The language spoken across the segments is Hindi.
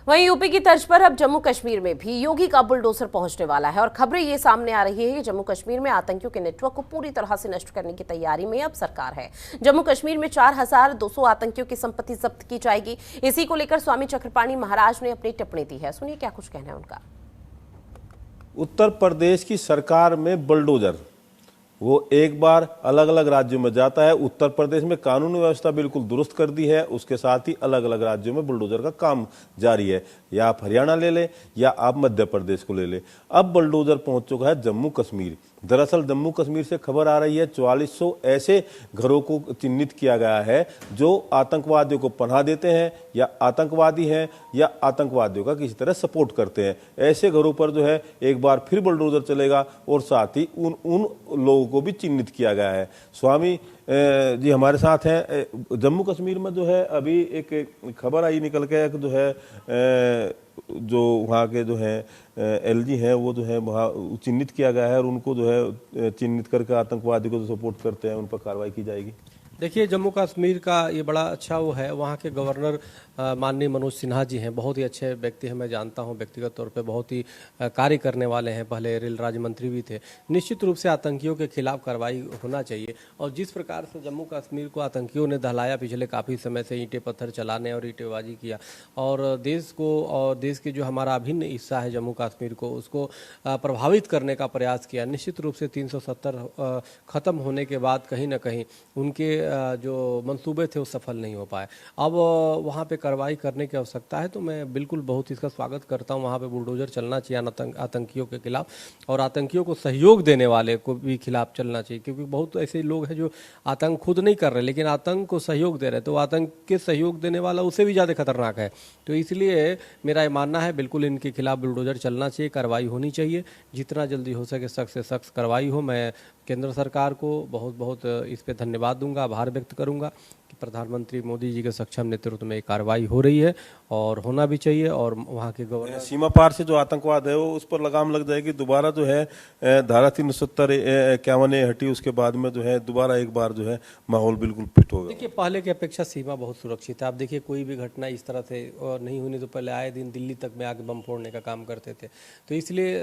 वहीं यूपी की तर्ज पर अब जम्मू कश्मीर में भी योगी का बुलडोजर पहुंचने वाला है और खबरें ये सामने आ रही है कि जम्मू कश्मीर में आतंकियों के नेटवर्क को पूरी तरह से नष्ट करने की तैयारी में अब सरकार है। जम्मू कश्मीर में 4200 आतंकियों की संपत्ति जब्त की जाएगी। इसी को लेकर स्वामी चक्रपाणी महाराज ने अपनी टिप्पणी दी है। सुनिए क्या कुछ कहना है उनका। उत्तर प्रदेश की सरकार में बुलडोजर वो एक बार अलग अलग राज्यों में जाता है। उत्तर प्रदेश में कानून व्यवस्था बिल्कुल दुरुस्त कर दी है, उसके साथ ही अलग अलग राज्यों में बुलडोजर का काम जारी है। या आप हरियाणा ले लें या आप मध्य प्रदेश को ले लें, अब बुलडोजर पहुंच चुका है जम्मू कश्मीर। दरअसल जम्मू कश्मीर से खबर आ रही है 4400 ऐसे घरों को चिन्हित किया गया है जो आतंकवादियों को पनाह देते हैं या आतंकवादी हैं या आतंकवादियों का किसी तरह सपोर्ट करते हैं। ऐसे घरों पर जो है एक बार फिर बुलडोजर चलेगा और साथ ही उन लोगों को भी चिन्हित किया गया है। स्वामी जी हमारे साथ हैं। जम्मू कश्मीर में जो है अभी एक खबर आई निकल के जो है जो वहाँ के जो है एलजी हैं वो जो है वहाँ चिन्हित किया गया है और उनको जो है चिन्हित करके आतंकवादी को जो सपोर्ट करते हैं उन पर कार्रवाई की जाएगी। देखिए, जम्मू कश्मीर का ये बड़ा अच्छा वो है। वहाँ के गवर्नर माननीय मनोज सिन्हा जी हैं, बहुत ही अच्छे व्यक्ति हैं, मैं जानता हूँ व्यक्तिगत तौर पे, बहुत ही कार्य करने वाले हैं, पहले रेल राज्य मंत्री भी थे। निश्चित रूप से आतंकियों के खिलाफ कार्रवाई होना चाहिए और जिस प्रकार से जम्मू कश्मीर को आतंकियों ने दहलाया पिछले काफ़ी समय से, ईंटें पत्थर चलाने और ईंटेबाजी किया और देश को और देश के जो हमारा अभिन्न हिस्सा है जम्मू कश्मीर को, उसको प्रभावित करने का प्रयास किया। निश्चित रूप से 370 ख़त्म होने के बाद कहीं ना कहीं उनके जो मंसूबे थे वो सफल नहीं हो पाए। अब वहाँ पे कार्रवाई करने की आवश्यकता है, तो मैं बिल्कुल बहुत इसका स्वागत करता हूँ। वहाँ पे बुलडोजर चलना चाहिए आतंकियों के खिलाफ और आतंकियों को सहयोग देने वाले को भी खिलाफ चलना चाहिए, क्योंकि बहुत ऐसे लोग हैं जो आतंक खुद नहीं कर रहे लेकिन आतंक को सहयोग दे रहे, तो आतंक के सहयोग देने वाला उससे भी ज़्यादा खतरनाक है। तो इसलिए मेरा ये मानना है बिल्कुल इनके खिलाफ बुलडोजर चलना चाहिए, कार्रवाई होनी चाहिए, जितना जल्दी हो सके सख्त से सख्त कार्रवाई हो। मैं केंद्र सरकार को बहुत बहुत इस पे धन्यवाद दूंगा, आभार व्यक्त करूंगा कि प्रधानमंत्री मोदी जी के सक्षम नेतृत्व में कार्रवाई हो रही है और होना भी चाहिए। और वहाँ के गवर्नर सीमा पार से जो आतंकवाद है वो उस पर लगाम लग जाएगी। दोबारा जो है धारा 370-51 हटी, उसके बाद में जो है दोबारा एक बार जो है माहौल बिल्कुल फिट होगा। देखिए, पहले की अपेक्षा सीमा बहुत सुरक्षित है। आप देखिए, कोई भी घटना इस तरह से नहीं होनी तो पहले आए दिन दिल्ली तक में आके बम फोड़ने का काम करते थे। तो इसलिए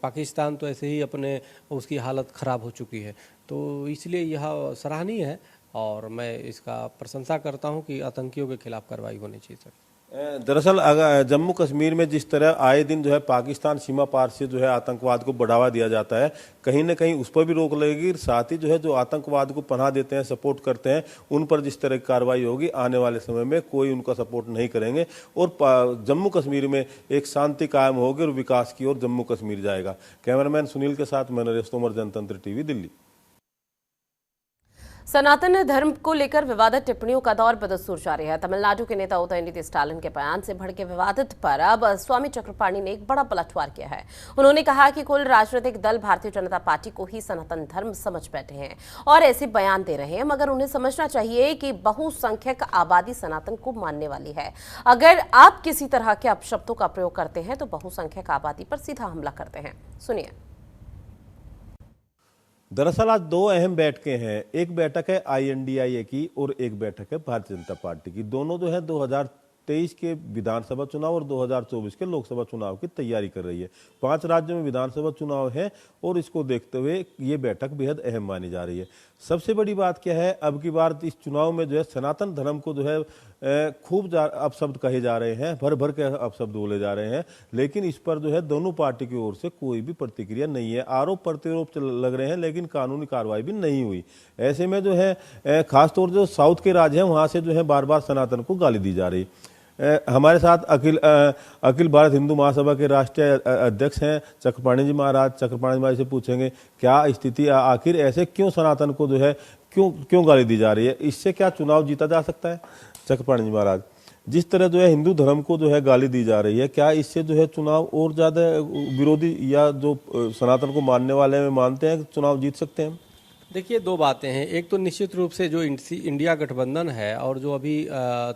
पाकिस्तान तो ऐसे ही अपने उसकी हालत ख़राब हो चुकी है, तो इसलिए यह सराहनीय है और मैं इसका प्रशंसा करता हूं कि आतंकियों के खिलाफ कार्रवाई होनी चाहिए सर। दरअसल जम्मू कश्मीर में जिस तरह आए दिन जो है पाकिस्तान सीमा पार से जो है आतंकवाद को बढ़ावा दिया जाता है, कहीं ना कहीं उस पर भी रोक लगेगी। साथ ही जो है जो आतंकवाद को पनाह देते हैं, सपोर्ट करते हैं, उन पर जिस तरह की कार्रवाई होगी आने वाले समय में कोई उनका सपोर्ट नहीं करेंगे और जम्मू कश्मीर में एक शांति कायम होगी और विकास की ओर जम्मू कश्मीर जाएगा। कैमरामैन सुनील के साथ मैं नरेश तोमर, जनतंत्र टीवी, दिल्ली। सनातन धर्म को लेकर विवादित टिप्पणियों का दौर बदस्तूर जारी है। तमिलनाडु के नेता उदयनिधि स्टालिन के बयान से भड़के विवादित पर अब स्वामी चक्रपाणी ने एक बड़ा पलटवार किया है। उन्होंने कहा कि कुल राजनीतिक दल भारतीय जनता पार्टी को ही सनातन धर्म समझ बैठे हैं और ऐसे बयान दे रहे हैं, मगर उन्हें समझना चाहिए कि बहुसंख्यक आबादी सनातन को मानने वाली है। अगर आप किसी तरह के अपशब्दों का प्रयोग करते हैं तो बहुसंख्यक आबादी पर सीधा हमला करते हैं। सुनिए। दरअसल आज दो अहम बैठकें हैं। एक बैठक है INDIA की और एक बैठक है भारतीय जनता पार्टी की। दोनों जो है 2023 के विधानसभा चुनाव और 2024 के लोकसभा चुनाव की तैयारी कर रही है। 5 राज्यों में विधानसभा चुनाव है और इसको देखते हुए ये बैठक बेहद अहम मानी जा रही है। सबसे बड़ी बात क्या है, अब की बार इस चुनाव में जो है सनातन धर्म को जो है खूब अपशब्द कहे जा रहे हैं, भर भर के अपशब्द बोले जा रहे हैं, लेकिन इस पर जो है दोनों पार्टी की ओर से कोई भी प्रतिक्रिया नहीं है। आरोप प्रत्यारोप लग रहे हैं लेकिन कानूनी कार्रवाई भी नहीं हुई। ऐसे में जो है खासतौर जो साउथ के राज्य हैं वहां से जो है बार बार सनातन को गाली दी जा रही। हमारे साथ अखिल भारत हिंदू महासभा के राष्ट्रीय अध्यक्ष हैं चक्रपाणी जी महाराज। चक्रपाणी जी महाराज से पूछेंगे क्या स्थिति, आखिर ऐसे क्यों सनातन को जो है क्यों गाली दी जा रही है, इससे क्या चुनाव जीता जा सकता है? चक्रपाणी जी महाराज, जिस तरह जो है हिंदू धर्म को जो है गाली दी जा रही है, क्या इससे जो है चुनाव और ज्यादा विरोधी या जो सनातन को मानने वाले में मानते हैं चुनाव जीत सकते हैं? देखिए, दो बातें हैं। एक तो निश्चित रूप से जो इंडिया गठबंधन है और जो अभी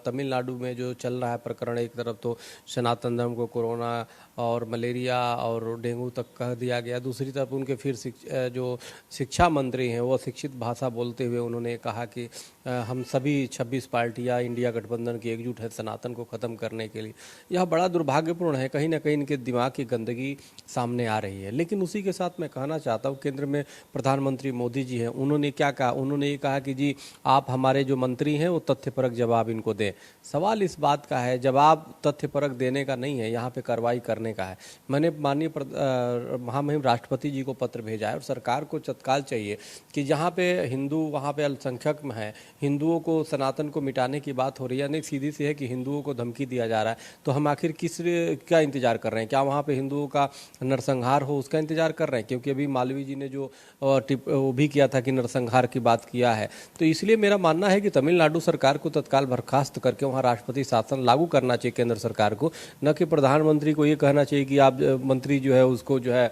तमिलनाडु में जो चल रहा है प्रकरण, एक तरफ तो सनातन धर्म को कोरोना और मलेरिया और डेंगू तक कह दिया गया, दूसरी तरफ उनके फिर जो शिक्षा मंत्री हैं वो अशिक्षित भाषा बोलते हुए उन्होंने कहा कि हम सभी 26 पार्टियां इंडिया गठबंधन की एकजुट है सनातन को ख़त्म करने के लिए। यह बड़ा दुर्भाग्यपूर्ण है, कहीं ना कहीं इनके दिमाग की गंदगी सामने आ रही है। लेकिन उसी के साथ मैं कहना चाहता हूँ, केंद्र में प्रधानमंत्री मोदी जी हैं, उन्होंने क्या कहा? उन्होंने ये कहा कि जी आप हमारे जो मंत्री हैं वो तथ्यपरक जवाब इनको दें। सवाल इस बात का है, जवाब तथ्यपरक देने का नहीं है, यहाँ पे कार्रवाई करने का है। मैंने माननीय महामहिम राष्ट्रपति जी को पत्र भेजा है और सरकार को तत्काल चाहिए कि जहाँ पे हिंदू वहाँ पे अल्पसंख्यक में है, हिंदुओं को सनातन को मिटाने की बात हो रही है, नहीं सीधी सी है कि हिंदुओं को धमकी दिया जा रहा है, तो हम आखिर क्या इंतजार कर रहे हैं? क्या वहाँ पे हिंदुओं का नरसंहार हो उसका इंतजार कर रहे हैं? क्योंकि अभी मालवीय जी ने जो वो भी किया था कि नरसंहार की बात किया है। तो इसलिए मेरा मानना है कि तमिलनाडु सरकार को तत्काल बर्खास्त करके वहाँ राष्ट्रपति शासन लागू करना चाहिए केंद्र सरकार को, न कि प्रधानमंत्री को ये कहना चाहिए कि आप मंत्री जो है उसको जो है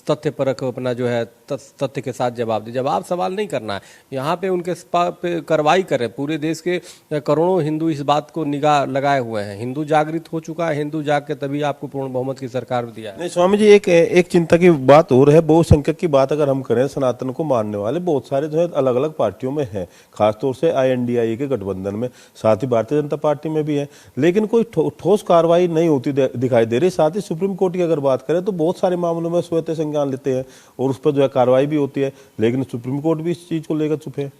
तथ्यपरक अपना जो है तथ्य के साथ जवाब दे। जवाब सवाल नहीं करना है, यहाँ पे उनके पे कार्रवाई करें। पूरे देश के करोड़ों हिंदू इस बात को निगाह लगाए हुए हैं। हिंदू जागृत हो चुका है, हिंदू जाग के तभी आपको पूर्ण बहुमत की सरकार दिया है। नहीं स्वामी जी, एक चिंता की बात और है। बहुसंख्यक की बात अगर हम करें, सनातन को मानने वाले बहुत सारे जो है अलग अलग पार्टियों में हैं, खासतौर से INDIA के गठबंधन में, साथ ही भारतीय जनता पार्टी में भी है, लेकिन कोई ठोस कार्रवाई नहीं होती दिखाई दे रही। साथ ही सुप्रीम कोर्ट की अगर बात करें तो बहुत सारे मामलों में स्वतः संज्ञान लेते हैं और उस पर जो है कार्रवाई भी होती है, लेकिन सुप्रीम कोर्ट भी इस चीज को लेकर चुप है।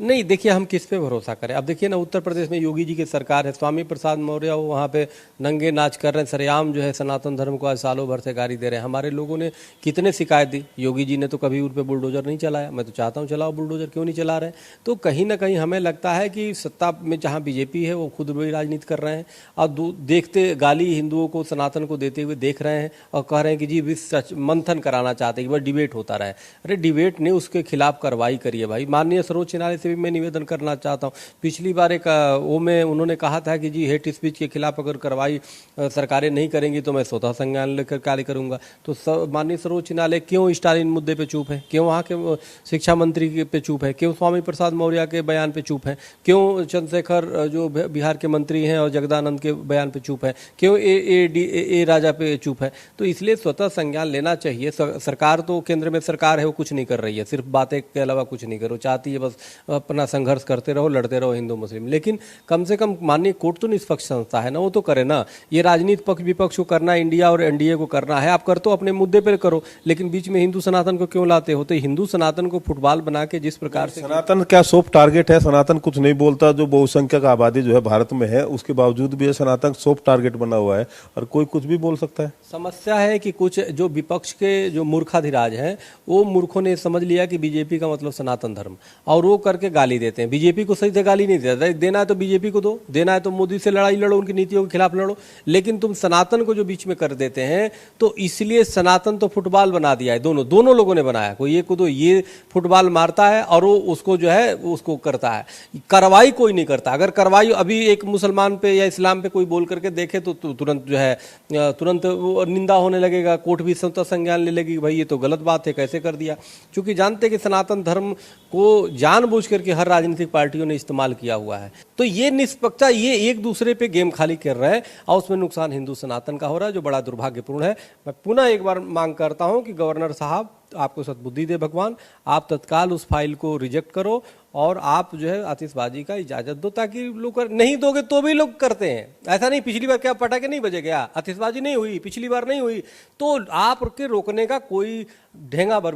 नहीं, देखिए हम किस पे भरोसा करें? अब देखिए ना, उत्तर प्रदेश में योगी जी की सरकार है, स्वामी प्रसाद मौर्य वो वहाँ पे नंगे नाच कर रहे हैं, सरेआम जो है सनातन धर्म को आज सालों भर से गाली दे रहे हैं। हमारे लोगों ने कितने शिकायत दी, योगी जी ने तो कभी उन पर बुलडोजर नहीं चलाया। मैं तो चाहता हूँ चलाओ बुलडोजर, क्यों नहीं चला रहे? तो कहीं ना कहीं हमें लगता है कि सत्ता में जहाँ BJP है वो खुद बड़ी राजनीति कर रहे हैं और देखते गाली हिंदुओं को सनातन को देते हुए देख रहे हैं और कह रहे हैं कि जी विश्व मंथन कराना चाहते हैं कि बस डिबेट होता रहे। अरे डिबेट नहीं, उसके खिलाफ कार्रवाई करिए भाई। माननीय सर्वोच्च न्यायालय से भी मैं निवेदन करना चाहता हूं। पिछली बार एक वो में उन्होंने कहा था कि जी हेट स्पीच के खिलाफ अगर कार्रवाई सरकारें नहीं करेंगी तो मैं स्वतः संज्ञान लेकर कार्य करूंगा। तो माननीय सर्वोच्च न्यायालय क्यों स्टालिन मुद्दे पे चुप है? क्यों वहाँ के शिक्षा मंत्री पे चुप है? क्यों स्वामी प्रसाद मौर्य के बयान पे चुप है? क्यों चंद्रशेखर जो बिहार के मंत्री हैं और जगदानंद के बयान पे चुप है? क्यों ए राजा पे चुप है? तो इसलिए स्वतः संज्ञान लेना चाहिए। सरकार तो केंद्र में सरकार है, वो कुछ नहीं कर रही है, सिर्फ बातें के अलावा कुछ नहीं करो, चाहती है बस अपना संघर्ष करते रहो, लड़ते रहो हिंदू मुस्लिम। लेकिन कम से कम माननीय कोर्ट तो निष्पक्ष संस्था है ना, वो तो करे ना। ये राजनीति पक्ष विपक्ष को करना, इंडिया और NDA को करना है, आप कर तो अपने मुद्दे पर करो, लेकिन बीच में हिंदू सनातन को क्यों लाते हो? तो हिंदू सनातन को फुटबॉल बना के जिस प्रकार से सनातन क्या सॉफ्ट टारगेट है? सनातन कुछ नहीं बोलता। जो बहुसंख्यक आबादी जो है भारत में है, उसके बावजूद भी सनातन सॉफ्ट टारगेट बना हुआ है और कोई कुछ भी बोल सकता है। समस्या है कि कुछ जो विपक्ष के जो मूर्खाधिराज हैं, वो मूर्खों ने समझ लिया कि BJP का मतलब सनातन धर्म, और वो करके गाली देते हैं। BJP को सही से गाली नहीं देता, देना है तो BJP को दो, देना है तो मोदी से लड़ाई लड़ो, उनकी नीतियों के खिलाफ लड़ो, लेकिन तुम सनातन को जो बीच में कर देते हैं, तो इसलिए सनातन तो फुटबॉल बना दिया है। दोनों लोगों ने बनाया, कोई एक को तो ये फुटबॉल मारता है और वो उसको जो है उसको करता है, कार्रवाई कोई नहीं करता। अगर कार्रवाई अभी एक मुसलमान पे या इस्लाम पे कोई बोल करके देखे तो तुरंत जो है तुरंत निंदा होने लगेगा, कोर्ट भी स्वतः संज्ञान ले लेगी, भाई ये तो गलत बात है, कैसे कर दिया? क्योंकि जानते कि सनातन धर्म को जानबूझ करके हर राजनीतिक पार्टियों ने इस्तेमाल किया हुआ है। तो ये निष्पक्षता, ये एक दूसरे पे गेम खाली कर रहे हैं और उसमें नुकसान हिंदू सनातन का हो रहा है, जो बड़ा दुर्भाग्यपूर्ण है। मैं पुनः एक बार मांग करता हूं कि गवर्नर साहब, आपको सद्बुद्धि दे भगवान, आप तत्काल उस फाइल को रिजेक्ट करो और आप जो है आतिशबाजी का इजाजत दो, ताकि लोग नहीं दोगे तो भी लोग करते हैं। ऐसा नहीं पिछली बार क्या पटाखे नहीं बजे गया, आतिशबाजी नहीं हुई, पिछली बार नहीं हुई, तो आपके रोकने का कोई ठेंगा भर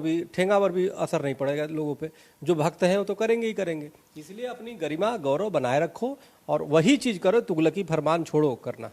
भी असर नहीं पड़ेगा लोगों पे। जो भक्त हैं वो तो करेंगे ही करेंगे। इसलिए अपनी गरिमा गौरव बनाए रखो और वही चीज करो, तुगलकी फरमान छोड़ो करना।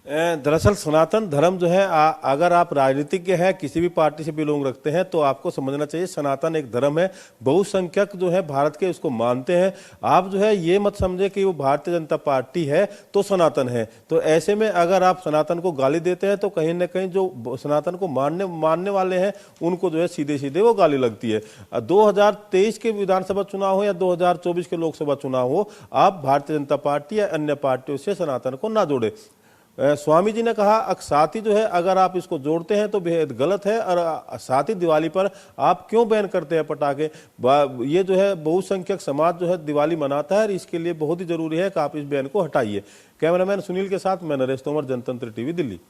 दरअसल सनातन धर्म जो है, अगर आप राजनीतिज्ञ हैं, किसी भी पार्टी से बिलोंग रखते हैं, तो आपको समझना चाहिए सनातन एक धर्म है। बहुसंख्यक जो है भारत के उसको मानते हैं। आप जो है ये मत समझे कि वो भारतीय जनता पार्टी है तो सनातन है। तो ऐसे में अगर आप सनातन को गाली देते हैं तो कहीं ना कहीं जो सनातन को मानने वाले हैं उनको जो है सीधे सीधे वो गाली लगती है। 2023 के विधानसभा चुनाव हो या 2024 के लोकसभा चुनाव हो, आप भारतीय जनता पार्टी या अन्य पार्टियों से सनातन को ना जोड़े। स्वामी जी ने कहा साथ ही जो है अगर आप इसको जोड़ते हैं तो बेहद गलत है, और साथ ही दिवाली पर आप क्यों बैन करते हैं पटाखे। ये जो है बहुसंख्यक समाज जो है दिवाली मनाता है, और इसके लिए बहुत ही जरूरी है कि आप इस बैन को हटाइए। कैमरामैन सुनील के साथ मैं नरेश तोमर, जनतंत्र टीवी, दिल्ली।